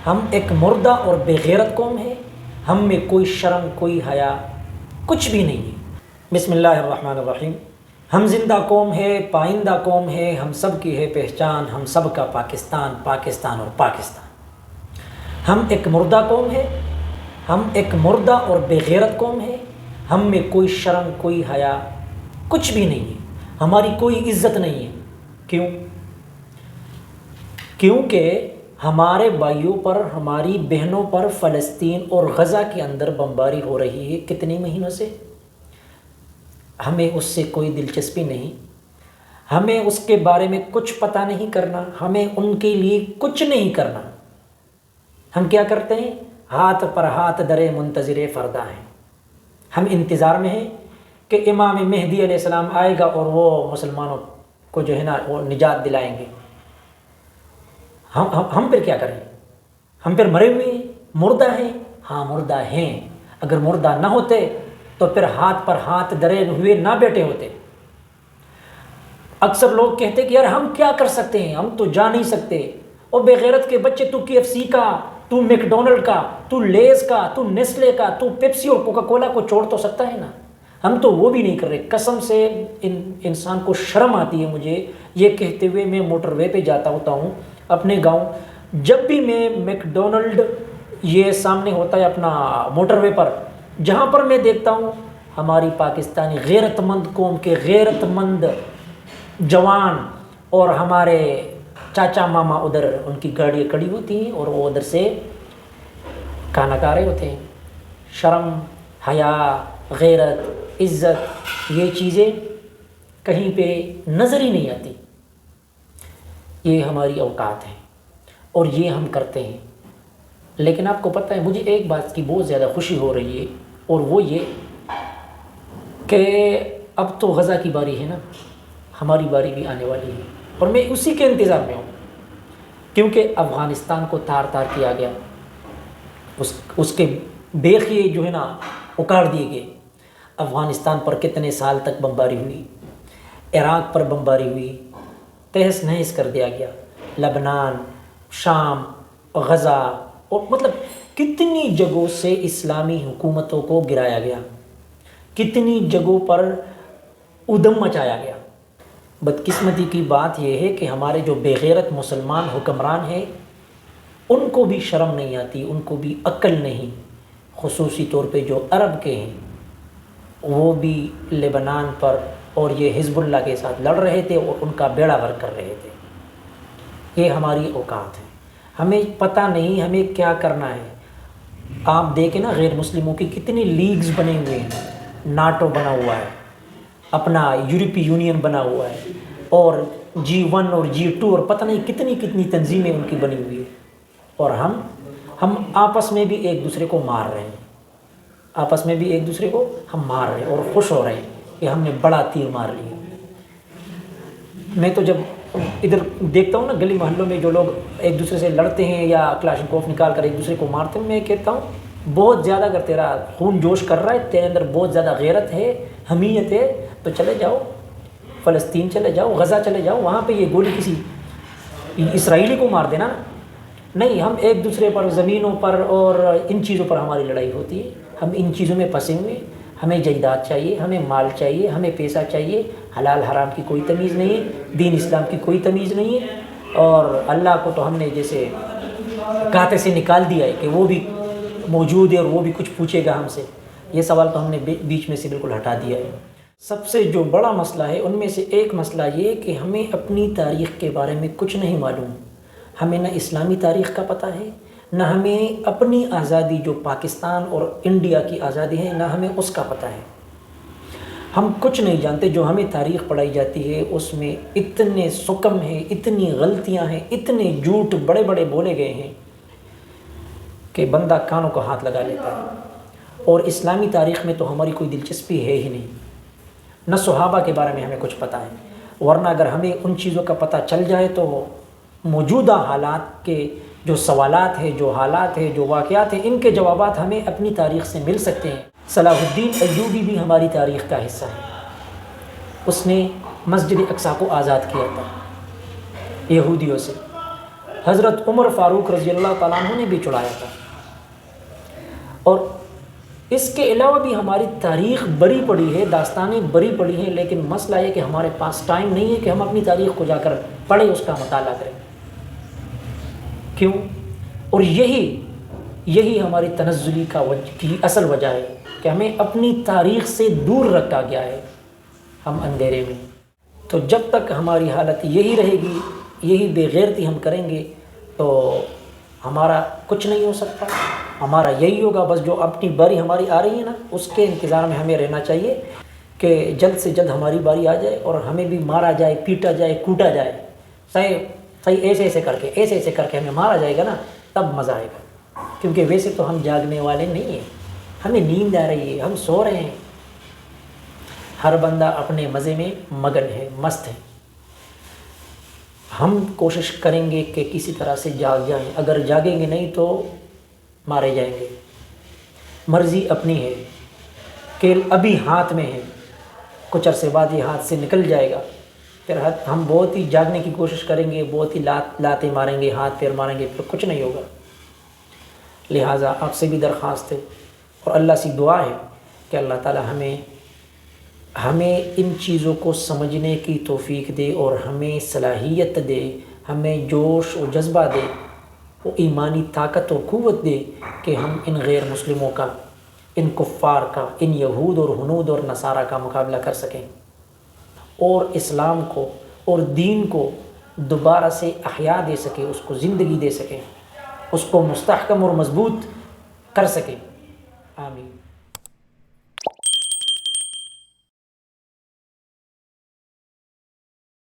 ہم ایک مردہ اور بے غیرت قوم ہے، ہم میں کوئی شرم کوئی حیا کچھ بھی نہیں ہے۔ بسم اللہ الرحمن الرحیم۔ ہم زندہ قوم ہے، پائندہ قوم ہے، ہم سب کی ہے پہچان، ہم سب کا پاکستان، پاکستان اور پاکستان۔ ہم ایک مردہ قوم ہے، ہم ایک مردہ اور بے غیرت قوم ہے، ہم میں کوئی شرم کوئی حیا کچھ بھی نہیں ہے، ہماری کوئی عزت نہیں ہے۔ کیوں؟ کیونکہ ہمارے بھائیوں پر، ہماری بہنوں پر فلسطین اور غزہ کے اندر بمباری ہو رہی ہے کتنے مہینوں سے۔ ہمیں اس سے کوئی دلچسپی نہیں، ہمیں اس کے بارے میں کچھ پتہ نہیں کرنا، ہمیں ان کے لیے کچھ نہیں کرنا۔ ہم کیا کرتے ہیں؟ ہاتھ پر ہاتھ درے منتظر فردا ہیں۔ ہم انتظار میں ہیں کہ امام مہدی علیہ السلام آئے گا اور وہ مسلمانوں کو جو ہے نا وہ نجات دلائیں گے۔ ہم پھر کیا کریں؟ ہم پھر مرے ہوئے ہیں، مردہ ہیں؟ ہاں مردہ ہیں۔ اگر مردہ نہ ہوتے تو پھر ہاتھ پر ہاتھ درے ہوئے نہ بیٹھے ہوتے۔ اکثر لوگ کہتے کہ یار ہم کیا کر سکتے ہیں، ہم تو جا نہیں سکتے۔ اور بے غیرت کے بچے، تو KFC کا، تو میک ڈونلڈ کا، تو لیز کا، تو نیسلے کا، تو پیپسی اور کوکا کولا کو چھوڑ تو سکتا ہے نا۔ ہم تو وہ بھی نہیں کر رہے۔ قسم سے انسان کو شرم آتی ہے مجھے یہ کہتے ہوئے۔ میں موٹر وے پہ جاتا ہوتا ہوں اپنے گاؤں، جب بھی میں میک ڈونلڈ یہ سامنے ہوتا ہے اپنا موٹر وے پر، جہاں پر میں دیکھتا ہوں ہماری پاکستانی غیرت مند قوم کے غیرت مند جوان اور ہمارے چاچا ماما ادھر ان کی گاڑیاں کھڑی ہوتی ہیں اور وہ ادھر سے کھانا کھا رہے ہوتے ہیں۔ شرم، حیا، غیرت، عزت، یہ چیزیں کہیں پہ نظر ہی نہیں آتی۔ یہ ہماری اوقات ہے اور یہ ہم کرتے ہیں۔ لیکن آپ کو پتہ ہے مجھے ایک بات کی بہت زیادہ خوشی ہو رہی ہے، اور وہ یہ کہ اب تو غزہ کی باری ہے نا، ہماری باری بھی آنے والی ہے، اور میں اسی کے انتظار میں ہوں۔ کیونکہ افغانستان کو تار تار کیا گیا، اس کے بیخیے جو ہے نا اکاڑ دیے گئے۔ افغانستان پر کتنے سال تک بمباری ہوئی، عراق پر بمباری ہوئی، تہس نہس کر دیا گیا، لبنان، شام، غزہ، اور مطلب کتنی جگہوں سے اسلامی حکومتوں کو گرایا گیا، کتنی جگہوں پر ادھم مچایا گیا۔ بدقسمتی کی بات یہ ہے کہ ہمارے جو بے غیرت مسلمان حکمران ہیں ان کو بھی شرم نہیں آتی، ان کو بھی عقل نہیں۔ خصوصی طور پہ جو عرب کے ہیں وہ بھی لبنان پر اور یہ حزب اللہ کے ساتھ لڑ رہے تھے اور ان کا بیڑا غرق کر رہے تھے۔ یہ ہماری اوقات ہے، ہمیں پتہ نہیں ہمیں کیا کرنا ہے۔ آپ دیکھیں نا غیر مسلموں کی کتنی لیگز بنے ہوئے ہیں، ناٹو بنا ہوا ہے، اپنا یورپی یونین بنا ہوا ہے، اور G1 اور G2 اور پتہ نہیں کتنی کتنی تنظیمیں ان کی بنی ہوئی ہے، اور ہم آپس میں بھی ایک دوسرے کو مار رہے ہیں، آپس میں بھی ایک دوسرے کو ہم مار رہے ہیں اور خوش ہو رہے ہیں کہ ہم نے بڑا تیر مار لیا۔ میں تو جب ادھر دیکھتا ہوں نا گلی محلوں میں جو لوگ ایک دوسرے سے لڑتے ہیں یا کلاشنکوف نکال کر ایک دوسرے کو مارتے ہیں، میں کہتا ہوں بہت زیادہ اگر تیرا خون جوش کر رہا ہے، تیرے اندر بہت زیادہ غیرت ہے، حمیت ہے، تو چلے جاؤ فلسطین چلے جاؤ، غزہ چلے جاؤ، وہاں پہ یہ گولی کسی اسرائیلی کو مار دینا۔ نہیں، ہم ایک دوسرے پر زمینوں پر اور ان چیزوں پر ہماری لڑائی ہوتی ہے، ہم ان چیزوں میں پھنسے ہوئے۔ ہمیں جائیداد چاہیے، ہمیں مال چاہیے، ہمیں پیسہ چاہیے، حلال حرام کی کوئی تمیز نہیں ہے، دین اسلام کی کوئی تمیز نہیں ہے، اور اللہ کو تو ہم نے جیسے کاتے سے نکال دیا ہے کہ وہ بھی موجود ہے اور وہ بھی کچھ پوچھے گا ہم سے۔ یہ سوال تو ہم نے بیچ میں سے بالکل ہٹا دیا ہے۔ سب سے جو بڑا مسئلہ ہے ان میں سے ایک مسئلہ یہ کہ ہمیں اپنی تاریخ کے بارے میں کچھ نہیں معلوم۔ ہمیں نہ اسلامی تاریخ کا پتہ ہے، نہ ہمیں اپنی آزادی جو پاکستان اور انڈیا کی آزادی ہے نہ ہمیں اس کا پتہ ہے۔ ہم کچھ نہیں جانتے۔ جو ہمیں تاریخ پڑھائی جاتی ہے اس میں اتنے سکم ہیں، اتنی غلطیاں ہیں، اتنے جھوٹ بڑے بڑے بولے گئے ہیں کہ بندہ کانوں کو ہاتھ لگا لیتا ہے۔ اور اسلامی تاریخ میں تو ہماری کوئی دلچسپی ہے ہی نہیں، نہ صحابہ کے بارے میں ہمیں کچھ پتہ ہے۔ ورنہ اگر ہمیں ان چیزوں کا پتہ چل جائے تو موجودہ حالات کے جو سوالات ہیں، جو حالات ہیں، جو واقعات ہیں، ان کے جوابات ہمیں اپنی تاریخ سے مل سکتے ہیں۔ صلاح الدین ایوبی بھی ہماری تاریخ کا حصہ ہے۔ اس نے مسجد اقصیٰ کو آزاد کیا تھا یہودیوں سے۔ حضرت عمر فاروق رضی اللہ تعالیٰ عنہ نے بھی چڑھایا تھا۔ اور اس کے علاوہ بھی ہماری تاریخ بڑی پڑی ہے، داستانیں بڑی پڑی ہیں، لیکن مسئلہ یہ کہ ہمارے پاس ٹائم نہیں ہے کہ ہم اپنی تاریخ کو جا کر پڑھیں، اس کا مطالعہ کریں۔ کیوں؟ اور یہی ہماری تنزلی کی اصل وجہ ہے کہ ہمیں اپنی تاریخ سے دور رکھا گیا ہے، ہم اندھیرے میں۔ تو جب تک ہماری حالت یہی رہے گی، یہی بے غیرتی ہم کریں گے، تو ہمارا کچھ نہیں ہو سکتا۔ ہمارا یہی ہوگا، بس جو اپنی باری ہماری آ رہی ہے نا، اس کے انتظار میں ہمیں رہنا چاہیے کہ جلد سے جلد ہماری باری آ جائے اور ہمیں بھی مارا جائے، پیٹا جائے، کوٹا جائے، صحیح ایسے کر کے ہمیں مارا جائے گا نا، تب مزہ آئے گا۔ کیونکہ ویسے تو ہم جاگنے والے نہیں ہیں، ہمیں نیند آ رہی ہے، ہم سو رہے ہیں۔ ہر بندہ اپنے مزے میں مگن ہے، مست ہے۔ ہم کوشش کریں گے کہ کسی طرح سے جاگ جائیں، اگر جاگیں گے نہیں تو مارے جائیں گے۔ مرضی اپنی ہے، کھیل ابھی ہاتھ میں ہے، کچھ عرصے بعد یہ ہاتھ سے نکل جائے گا، پھر ہم بہت ہی جاگنے کی کوشش کریں گے، بہت ہی لاتیں ماریں گے، ہاتھ پیر ماریں گے، پھر کچھ نہیں ہوگا۔ لہٰذا آپ سے بھی درخواست ہے اور اللہ سے دعا ہے کہ اللہ تعالی ہمیں ان چیزوں کو سمجھنے کی توفیق دے اور ہمیں صلاحیت دے، ہمیں جوش و جذبہ دے، وہ ایمانی طاقت و قوت دے کہ ہم ان غیر مسلموں کا، ان کفار کا، ان یہود اور ہنود اور نصارہ کا مقابلہ کر سکیں اور اسلام کو اور دین کو دوبارہ سے احیا دے سکیں، اس کو زندگی دے سکیں، اس کو مستحکم اور مضبوط کر سکیں۔ آمین۔